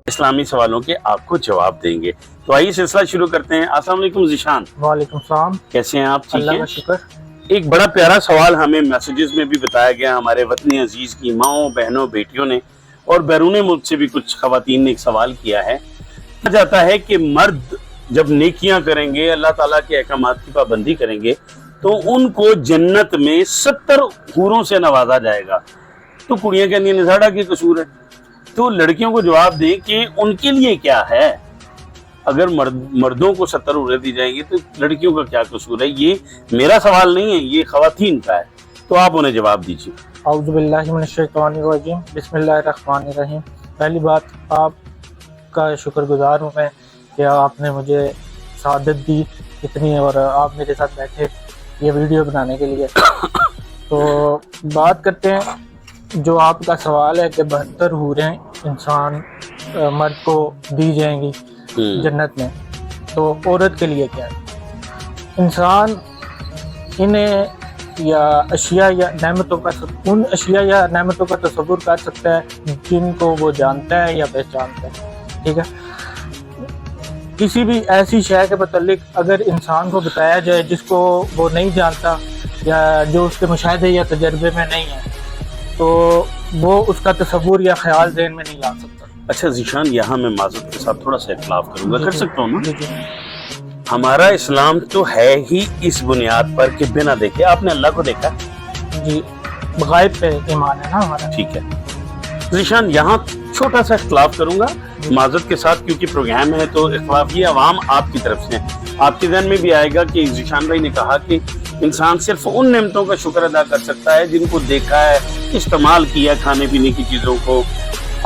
इस्लामी सवालों के आपको जवाब देंगे। तो आइए सिलसिला शुरू करते हैं। अस्सलाम वालेकुम ज़ीशान। वालेकुम सलाम। कैसे हैं आप? ठीक अल्लाह हैं? का शुक्र। एक बड़ा प्यारा सवाल हमें मैसेजेस में भी बताया गया हमारे वतनी अजीज की माओं, बहनों, बेटियों ने, और बैरून मुल्क से भी कुछ खवातीन ने एक सवाल किया है। कहा जाता है कि मर्द जब नेकियां करेंगे, अल्लाह ताला के अहकामात की पाबंदी करेंगे, तो उनको जन्नत में 70 हूरों से नवाजा जाएगा। तो कुड़ियां कहनी निजाड़ा की कसूर है। तो लड़कियों को जवाब दें कि उनके लिए क्या है। अगर मर्दों को 70 हूरें दी जाएंगी तो लड़कियों का क्या कसूर है। ये मेरा सवाल नहीं है, ये खवातीन का है। तो आप उन्हें जवाब दीजिए। औज़ु बिल्लाहि मिनश शैतानिर रजीम, बिस्मिल्लाहिर रहमानिर रहीम। पहली बात, आपका शुक्रगुजार हूँ मैं कि आपने मुझे सादत दी इतनी, और आप मेरे साथ बैठे ये वीडियो बनाने के लिए। तो बात करते हैं, जो आपका सवाल है कि 72 हूरें इंसान मर्द को दी जाएंगी जन्नत में, तो औरत के लिए क्या है। इंसान इन्हें या अशिया या नेमतों का उन अशिया या नेमतों का तसव्वुर कर सकता है जिनको वो जानता है या पहचानता है। ठीक है, किसी भी ऐसी शय के मुतालिक अगर इंसान को बताया जाए जिसको वो नहीं जानता या जो उसके मुशाहिदे या तजर्बे में नहीं है, तो वो उसका तसव्वुर या ख्याल ज़हन में नहीं ला सकता। अच्छा ज़ीशान, यहाँ मैं माज़रत के साथ थोड़ा सा इख्तिलाफ करूंगा, कर सकता हूँ ना? जी। हमारा इस्लाम तो है ही इस बुनियाद पर कि बिना देखे आपने अल्लाह को देखा जी, गायब पे ईमान है ना हमारा। ठीक है ज़ीशान, यहाँ छोटा सा इख्तिलाफ करूंगा माज़रत के साथ, क्योंकि प्रोग्राम है तो इख्तिलाफ ये अवाम आपकी तरफ से है। आपके ध्यान में भी आएगा कि ज़ीशान भाई ने कहा कि इंसान सिर्फ उन नेमतों का शुक्र अदा कर सकता है जिनको देखा है, इस्तेमाल किया, खाने पीने की चीज़ों को।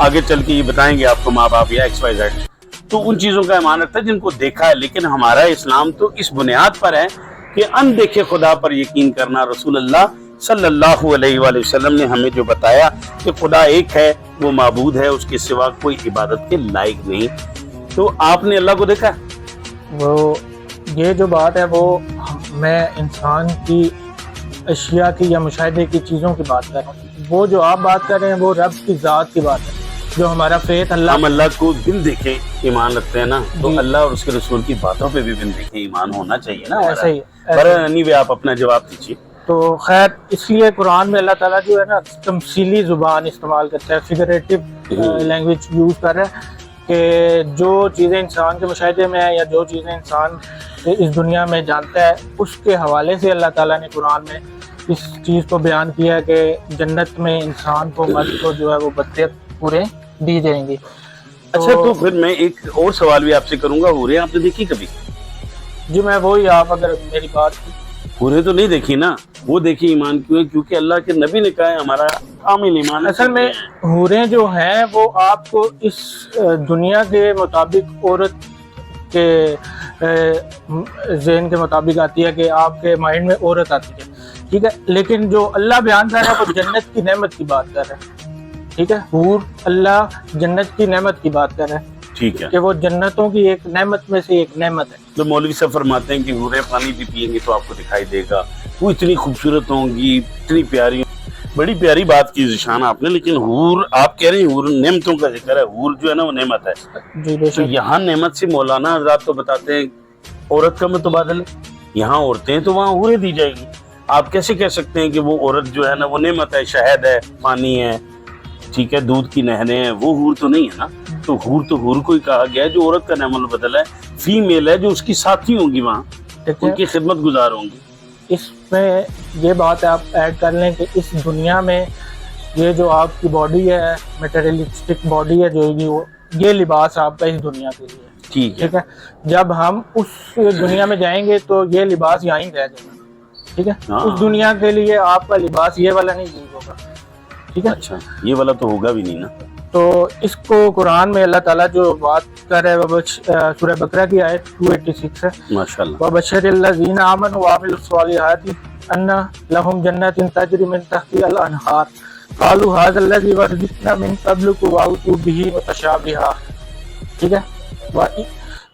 आगे चल के ये बताएंगे आपको माँ बाप या XYZ, तो उन चीज़ों का ईमान रखता है जिनको देखा है। लेकिन हमारा इस्लाम तो इस बुनियाद पर है कि अनदेखे खुदा पर यकीन करना। रसूलुल्लाह सल्लल्लाहु अलैहि वसल्लम ने हमें जो बताया कि खुदा एक है, वो माबूद है, उसके सिवा कोई इबादत के लायक नहीं। तो आपने अल्लाह को देखा? वो ये जो बात है वो मैं इंसान की अशिया की या मुशाहिदे की चीज़ों की बात कर रहा हूँ। वो जो आप बात कर रहे हैं वो रब की ज़ात की बात है, जो हमारा फेथ अल्लाह। हम अल्लाह को बिन देखे ईमान रखते हैं ना, तो अल्लाह और उसके रसूल की बातों पे भी बिन देखे ईमान होना चाहिए ना। ऐसा ही पर आप अपना जवाब दीजिए। तो खैर, इसलिए कुरान में अल्लाह ताला जो है ना तमसीली ज़ुबान इस्तेमाल करता है, फिगरेटिव लैंग्वेज यूज़ कर रहा है कि जो चीज़ें इंसान के मुशाहिदे में है या जो चीज़ें इंसान इस दुनिया में जानता है, उसके हवाले से अल्लाह ताला ने कुरान में इस चीज़ को बयान किया है कि जन्नत में इंसान को, मर्द को जो है वो 72 पूरे दी जाएंगी। अच्छा, तो फिर मैं एक और सवाल भी आपसे करूंगा। हूरें आपने देखी कभी? जी, मैं वही, आप अगर मेरी बात, हूरें तो नहीं देखी ना, वो देखी ईमान क्यों है? क्योंकि अल्लाह के नबी ने कहा है हमारा कामिल ईमान। असल में हूरें जो हैं वो आपको इस दुनिया के मुताबिक औरत के ज़हन के मुताबिक आती है कि आपके माइंड में औरत आती है। ठीक है, लेकिन जो अल्लाह बयान कर रहा है वो जन्नत की नेमत की बात कर रहा है। ठीक है, हूर अल्लाह जन्नत की नेमत की बात कर रहा है। ठीक है, कि वो जन्नतों की एक नेमत में से एक नेमत है। तो मौलवी साहब फरमाते हैं कि हूरें पानी भी पिएंगे तो आपको दिखाई देगा, वो इतनी खूबसूरत होंगी, इतनी प्यारी। बड़ी प्यारी बात की ज़ीशान आपने, लेकिन हूर आप कह रहे हैं हूर नेमतों का जिक्र है, हूर जो है ना वो नेमत है। जी, तो यहाँ नेमत से मौलाना हज़रात तो बताते हैं औरत का मुतबादल है। यहाँ औरतें तो वहाँ हूरें दी जाएगी। आप कैसे कह सकते हैं कि वो औरत जो है ना वो नेमत है, शहद है, पानी है, ठीक है, दूध की नहरें हैं, वो हूर तो नहीं है ना। तो हूर को ही कहा गया है जो औरत का नेमल बदल है, फीमेल है, जो उसकी साथी होंगी वहाँ, उनकी खिदमत गुजार होंगी। इसमें ये बात आप ऐड कर लें कि इस दुनिया में ये जो आपकी बॉडी है, मटेरियलिस्टिक बॉडी है, जो ये लिबास आपका इस दुनिया के लिए। ठीक है, जब हम उस दुनिया में जाएंगे तो ये लिबास यहाँ ही रह जाएगा। ठीक है, उस दुनिया के लिए आपका लिबास ये वाला नहीं यूज होगा। ठीक है, अच्छा, ये वाला तो होगा भी नहीं ना। तो इसको कुरान में अल्लाह ताला जो बात कर रहा है वो सूरह बकरा की आयत 286 है। माशाअल्लाह। वबशरिल लज़ीना आमनु व अमिलुस सालिहाति अन्ना लहुम जन्नतिन तजरी मिन तहतिहल अनहार क़ालू हाज़ल लज़ी वरज़क़ना मिन क़ब्लु वअतू बिही मुतशाबिहा। ठीक है,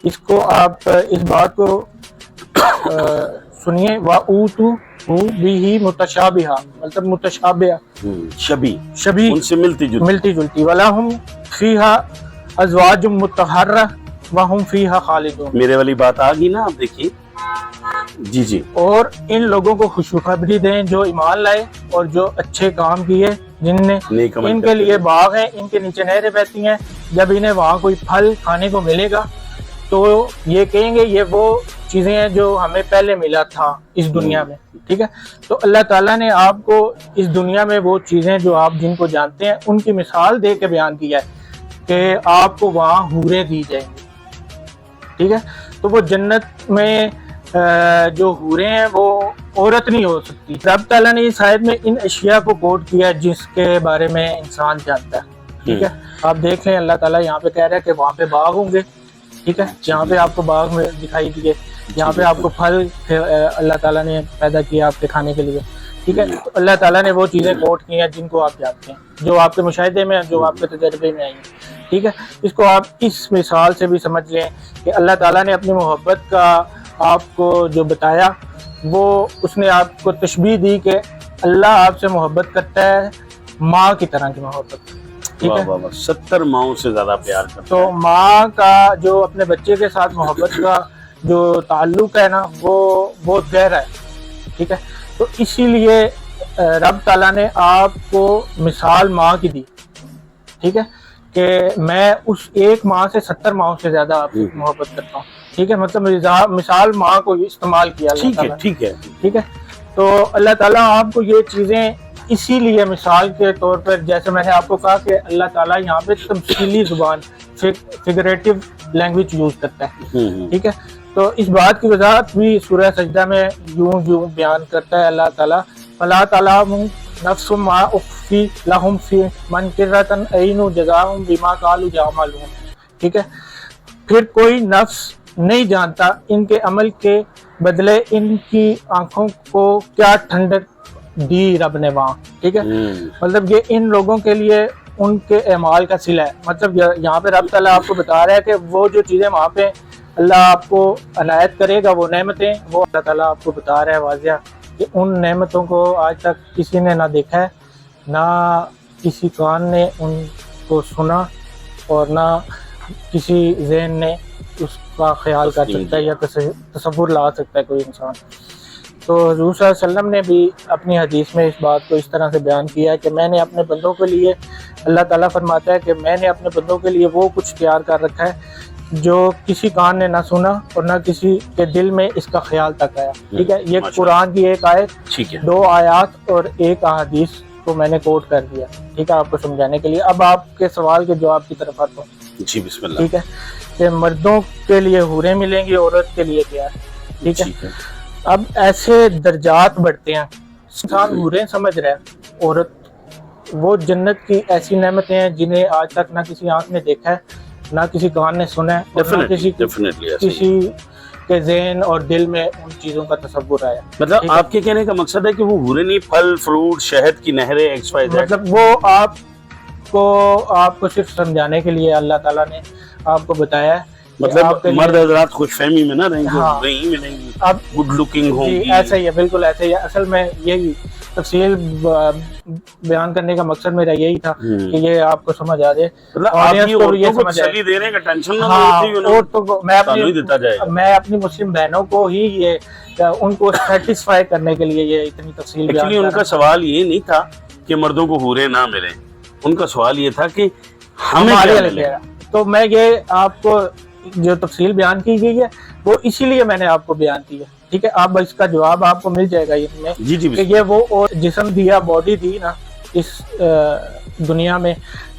इसको आप इस बात को सुनिए, वअतू बिही मुतशाबिहा, मतलब मुतशाबिहा, शबी, उनसे मिलती जुलती। वलहुम फीहा अज़वाज मुतहर्रा व हुम फीहा खालिदून। मेरे वाली बात आ गई ना, आप देखिए जी जी। और इन लोगों को खुशखबरी दें जो ईमान लाए और जो अच्छे काम किए, जिनने नेक अमल इनके करते लिए बाग हैं, इनके नीचे नहरें बहती हैं, जब इन्हें वहाँ कोई फल खाने को मिलेगा तो ये कहेंगे ये वो चीज़ें हैं जो हमें पहले मिला था इस दुनिया में। ठीक है, तो अल्लाह ताला ने आपको इस दुनिया में वो चीज़ें जो आप जिनको जानते हैं उनकी मिसाल दे के बयान किया है कि आपको वहाँ हूरें दी जाएंगी। ठीक है, तो वो जन्नत में जो हूरें हैं वो औरत नहीं हो सकती। रब ताला ने इस आयत में इन अशिया को कोट किया है जिसके बारे में इंसान जानता है। ठीक है, आप देख लें अल्लाह ताला यहाँ पे कह रहा है कि वहाँ पे बाग होंगे। ठीक है, यहाँ पे आपको बाग में दिखाई दिए, यहाँ पे आपको फल अल्लाह ताला ने पैदा किया आपके खाने के लिए। ठीक है, तो अल्लाह ताला ने वो चीज़ें कोट की हैं जिनको आप जानते हैं, जो आपके मुशाहिदे में, जो आपके तजर्बे में आई हैं। ठीक है, इसको आप इस मिसाल से भी समझ लें कि अल्लाह ताला ने अपनी मोहब्बत का आपको जो बताया वो उसने आपको तशबीह दी कि अल्लाह आपसे मोहब्बत करता है माँ की तरह की मोहब्बत। ठीक है, 70 माओं से ज्यादा प्यार करता तो माँ का जो अपने बच्चे के साथ मोहब्बत का जो ताल्लुक है ना वो बहुत गहरा है। ठीक है, तो इसीलिए रब ताला ने आपको मिसाल माँ की दी। ठीक है, कि मैं उस एक माँ से 70 माओं से ज्यादा आपसे मोहब्बत करता हूँ। ठीक है, मतलब मिसाल माँ को इस्तेमाल किया। ठीक है, ठीक है, ठीक है, तो अल्लाह ताला आपको ये चीजें इसीलिए मिसाल के तौर पर, जैसे मैंने आपको कहा कि अल्लाह ताला यहाँ पे तमसीली जुबान, फिगरेटिव लैंग्वेज यूज करता है। ठीक है, तो इस बात की वजाहत भी सूरह सजदा में यूं बयान करता है अल्लाह ताला, फला तालामु नफ्सुम मा उख्फी लहुम फी मनकिरतन ऐनु जज़ाहुम बिमा कालू यामलून। ठीक है, फिर कोई नफ्स नहीं जानता इनके अमल के बदले इनकी आंखों को क्या ठंडक दी रब ने वहाँ। ठीक है, मतलब ये इन लोगों के लिए उनके अमाल का सिला है। मतलब यहाँ पे रब ताला आपको बता रहा है कि वो जो चीज़ें वहाँ पे अल्लाह आपको अनायत करेगा, वो नेमतें, वो अल्लाह ताला आपको बता रहा है वाज़िया कि उन नेमतों को आज तक किसी ने ना देखा है, ना किसी कान ने उनको सुना, और ना किसी ज़हन ने उसका ख्याल कर सकता है या तसव्वुर ला सकता है कोई इंसान। तो हुज़ूर सल्लल्लाहु अलैहि वसल्लम ने भी अपनी हदीस में इस बात को इस तरह से बयान किया है कि मैंने अपने बंदों के लिए, अल्लाह ताला फरमाता है कि मैंने अपने बंदों के लिए वो कुछ तैयार कर रखा है जो किसी कान ने ना सुना और ना किसी के दिल में इसका ख्याल तक आया। ठीक है, ये कुरान की एक आयत, 2 आयात और 1 अहादीस को मैंने कोट कर दिया। ठीक है, आपको समझाने के लिए। अब आपके सवाल के जवाब की तरफ आता हूँ। जी बिस्मिल्लाह। ठीक है, कि मर्दों के लिए हूरें मिलेंगी, औरत के लिए क्या है। ठीक है, अब ऐसे दर्जात बढ़ते हैं, इंसान हूरें समझ रहा है, औरत वो जन्नत की ऐसी नेमतें हैं जिन्हें आज तक ना किसी आंख ने देखा है, ना किसी कान ने सुना है, और ना किसी के ज़हन और दिल में उन चीज़ों का तसव्वुर आया। मतलब आपके कहने का मकसद है कि वो हूरें नहीं, फल फ्रूट, शहद की नहरें, XYZ, मतलब वो आपको सिर्फ समझाने के लिए अल्लाह ताला ने आपको बताया है। मतलब मर्द हज़रात खुशफहमी में ना रहेंगे, हाँ, नहीं मिलेंगी, अब गुड लुकिंग होंगी। ऐसा ही है, बिल्कुल ऐसा ही है। असल में यही तफसील बयान करने का मकसद मेरा यही था कि ये आपको समझ आ जाए, ऑडियंस को ये समझ आए। देने का टेंशन ना हो, और तो मैं अपनी मुस्लिम बहनों को ही ये उनको सेटिस्फाई करने के लिए ये इतनी तफसील। एक्चुअली उनका सवाल ये नहीं था कि मर्दों को हूरें ना मिले, उनका सवाल ये था कि हमारे लिए। तो मैं ये आपको जो तफसील बयान की गई है वो इसीलिए मैंने आपको बयान की है। ठीक है, अब इसका जवाब आपको मिल जाएगा इसमें। जी जी, कि ये वो और जिस्म दिया, बॉडी दी ना इस दुनिया में,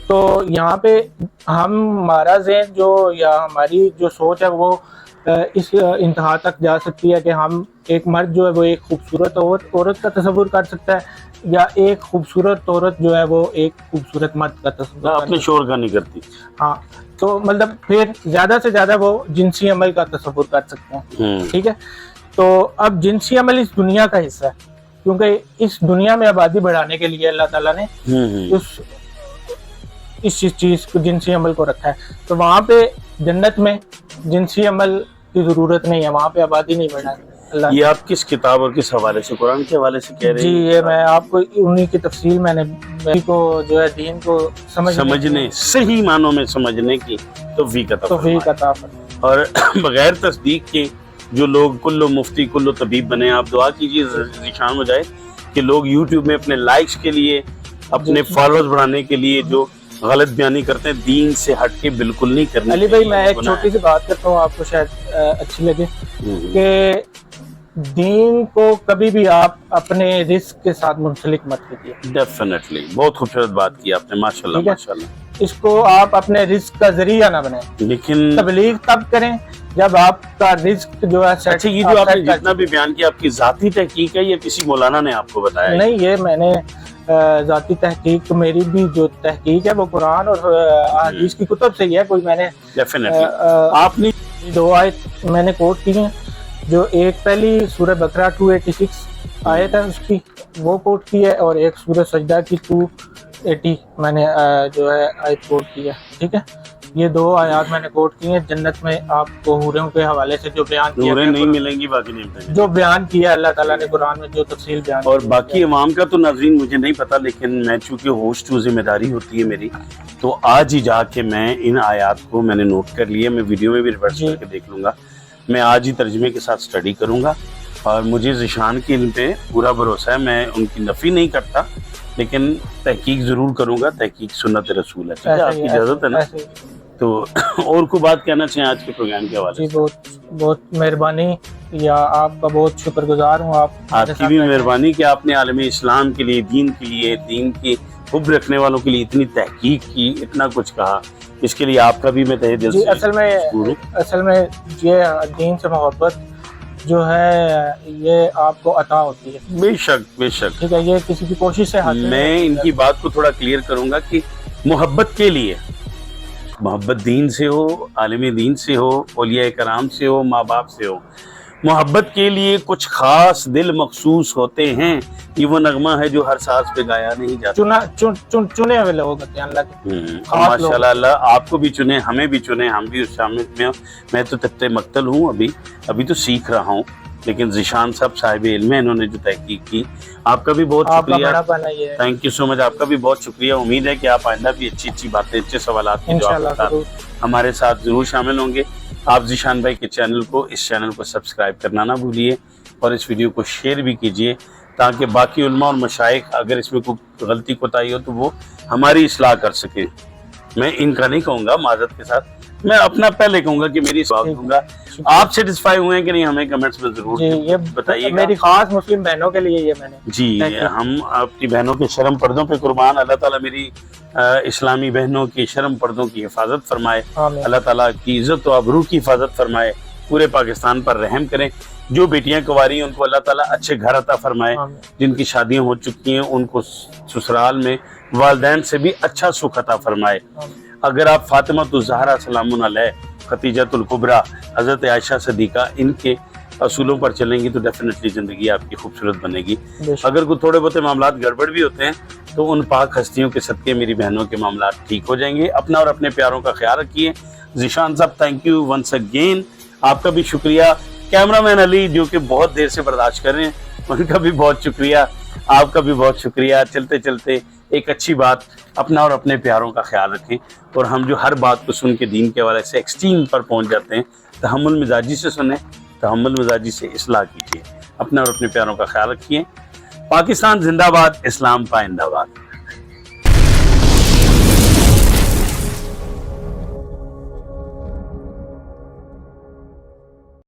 तो यहाँ पे हमारा ज़हन जो या हमारी जो सोच है वो इस इंतहा तक जा सकती है कि हम एक मर्द जो है वो एक खूबसूरत औरत का तस्वुर कर सकता है, या एक खूबसूरत औरत जो है वो एक खूबसूरत मर्द का तस्वुर अपने शोर का नहीं करती। हाँ, तो मतलब फिर ज्यादा से ज्यादा वो जिनसी अमल का तस्वुर कर सकते हैं। ठीक है, तो अब जिनसी अमल इस दुनिया का हिस्सा है, क्योंकि इस दुनिया में आबादी बढ़ाने के लिए अल्लाह ताला ने इस चीज को, जिनसी अमल को रखा है। तो वहाँ पे जन्नत में जिनसी अमल की जरूरत नहीं है, वहाँ पे आबादी नहीं बढ़ानी। اللہ یہ آپ کس کتاب اور کس حوالے سے، قرآن کے حوالے سے کہہ رہے ہیں؟ جی یہ میں آپ کو انہی کی تفصیل میں نے کو جو ہے دین کو سمجھنے صحیح معنوں میں سمجھنے کی توفیق عطا فرمائے، اور بغیر تصدیق کے جو لوگ کلو مفتی کلو طبیب بنے، آپ دعا کیجیے ذیشان مجاہد کہ لوگ یوٹیوب میں اپنے لائکس کے لیے، اپنے فالوورز بڑھانے کے لیے جو غلط بیانی کرتے ہیں، دین سے ہٹ کے بالکل نہیں کرنا۔ علی بھائی میں ایک چھوٹی سی بات کرتا ہوں، آپ کو شاید اچھی لگے، کہ دین کو کبھی بھی آپ اپنے رزق کے ساتھ منسلک مت کیجیے۔ ڈیفینیٹلی بہت خوبصورت بات کی آپ نے، ماشاءاللہ ماشاءاللہ۔ اس کو آپ اپنے رزق کا ذریعہ نہ بنائیں، لیکن تبلیغ تب کریں جب آپ کا رزق جو ہے۔ اچھا یہ جو آپ نے جتنا بھی بیان کیا، آپ کی ذاتی تحقیق ہے یا کسی مولانا نے آپ کو بتایا؟ نہیں، یہ میں نے ذاتی تحقیق، میری بھی جو تحقیق ہے وہ قرآن اور حدیث کی کتب سے ہی ہے، کوئی میں نے ڈیفینیٹلی آپ نے 2 آیت میں نے کوٹ کی ہیں، جو ایک پہلی سورہ بقرہ 286 آیت ہے اس کی وہ کوٹ کی ہے، اور ایک سورہ سجدہ کی 280 میں نے جو ہے آیت کوٹ کی ہے، ٹھیک ہے۔ یہ 2 آیات میں نے کوٹ کی ہیں۔ جنت میں آپ کو حوروں کے حوالے سے جو بیان کیا حوریں نہیں ملیں گی، باقی نہیں ملیں گی، جو بیان کیا اللہ تعالیٰ نے قرآن میں، جو تفصیل بیان، اور باقی عوام کا تو ناظرین مجھے نہیں پتا، لیکن میں چونکہ ہوسٹ ہوں، ذمہ داری ہوتی ہے میری، تو آج ہی جا کے میں ان آیات کو میں نے نوٹ کر لیا، میں ویڈیو میں بھی ریورس کر کے دیکھ لوں گا، میں آج ہی ترجمے کے ساتھ سٹڈی کروں گا، اور مجھے ذیشان کے علم پہ پورا بھروسہ ہے، میں ان کی نفی نہیں کرتا، لیکن تحقیق ضرور کروں گا، تحقیق سنت رسول ہے، ٹھیک ہے؟ آپ کی اجازت ہے نا؟ تو اور کوئی بات کہنا چاہیں آج کے پروگرام کے حوالے سے؟ بہت مہربانی، یا آپ کا بہت شکر گزار ہوں، آپ کی بھی مہربانی کہ آپ نے عالم اسلام کے لیے، دین کی حب رکھنے والوں کے لیے اتنی تحقیق کی، اتنا کچھ کہا، اس کے لیے آپ کا بھی میں تہہ دل سے اصل میں یہ دین سے محبت جو ہے یہ آپ کو عطا ہوتی ہے، بے شک بے شک، ٹھیک ہے، یہ کسی کی کوشش سے حاصل۔ میں ان کی بات کو تھوڑا کلیئر کروں گا کہ محبت کے لیے، محبت دین سے ہو، عالم دین سے ہو، اولیاء کرام سے ہو، ماں باپ سے ہو، محبت کے لیے کچھ خاص دل مخصوص ہوتے ہیں، یہ وہ نغمہ ہے جو ہر ساز پہ گایا نہیں جاتا، چنے ہوئے لوگ ہوتے ہیں اللہ کے، ماشاءاللہ۔ اللہ آپ کو بھی چنے، ہمیں بھی چنے، ہم بھی اس شامل میں ہوں۔ میں تو تحت مقتل ہوں، ابھی تو سیکھ رہا ہوں، لیکن ذیشان صاحب صاحب علم ہیں، انہوں نے جو تحقیق کی، آپ کا بھی بہت شکریہ، تھینک یو سو مچ، آپ کا بھی بہت شکریہ۔ امید ہے کہ آپ آئندہ بھی اچھی باتیں، اچھے سوالات کی جواب ہمارے ساتھ ضرور شامل ہوں گے۔ آپ ذیشان بھائی کے اس چینل کو سبسکرائب کرنا نہ بھولیے، اور اس ویڈیو کو شیئر بھی کیجیے، تاکہ باقی علماء اور مشائخ اگر اس میں کوئی غلطی کوتاہی ہو تو وہ ہماری اصلاح کر سکیں۔ میں ان کا نہیں کہوں گا، معذرت کے ساتھ میں اپنا پہلے کہوں گا کہ میری اصلاح دوں گا۔ آپ سیٹسفائی ہوئے ہیں کہ نہیں، ہمیں کمنٹس میں ضرور بتائیے گا۔ میری خاص مسلم بہنوں کے لیے یہ میں نے جی، ہم آپ کی بہنوں کے شرم پردوں پہ قربان، اللہ تعالیٰ میری اسلامی بہنوں کی شرم پردوں کی حفاظت فرمائے، اللہ تعالیٰ کی عزت و آبرو کی حفاظت فرمائے، پورے پاکستان پر رحم کریں۔ جو بیٹیاں کنواری ہیں ان کو اللہ تعالیٰ اچھے گھر عطا فرمائے، جن کی شادیاں ہو چکی ہیں ان کو سسرال میں والدین سے بھی اچھا سکھ عطا فرمائے۔ اگر آپ فاطمہ الزہرا سلام علیہ، ختیجۃ الکبریٰ، حضرت عائشہ صدیقہ، ان کے اصولوں پر چلیں گی تو ڈیفینیٹلی زندگی آپ کی خوبصورت بنے گی۔ اگر کوئی تھوڑے بہت معاملات گڑبڑ بھی ہوتے ہیں تو ان پاک ہستیوں کے صدقے میری بہنوں کے معاملات ٹھیک ہو جائیں گے۔ اپنا اور اپنے پیاروں کا خیال رکھیے۔ ذیشان صاحب تھینک یو ونس اگین، آپ کا بھی شکریہ۔ کیمرہ مین علی جو کہ بہت دیر سے برداشت کر رہے ہیں، ان کا بھی بہت شکریہ، آپ کا بھی بہت شکریہ۔ چلتے چلتے ایک اچھی بات، اپنا اور اپنے پیاروں کا خیال رکھیں، اور ہم جو ہر بات کو سن کے دین کے حوالے سے ایکسٹریم پر پہنچ جاتے ہیں، تحمل مزاجی سے سنیں، تحمل مزاجی سے اصلاح کیجیے۔ اپنا اور اپنے پیاروں کا خیال رکھیے۔ پاکستان زندہ باد، اسلام پائندہ باد۔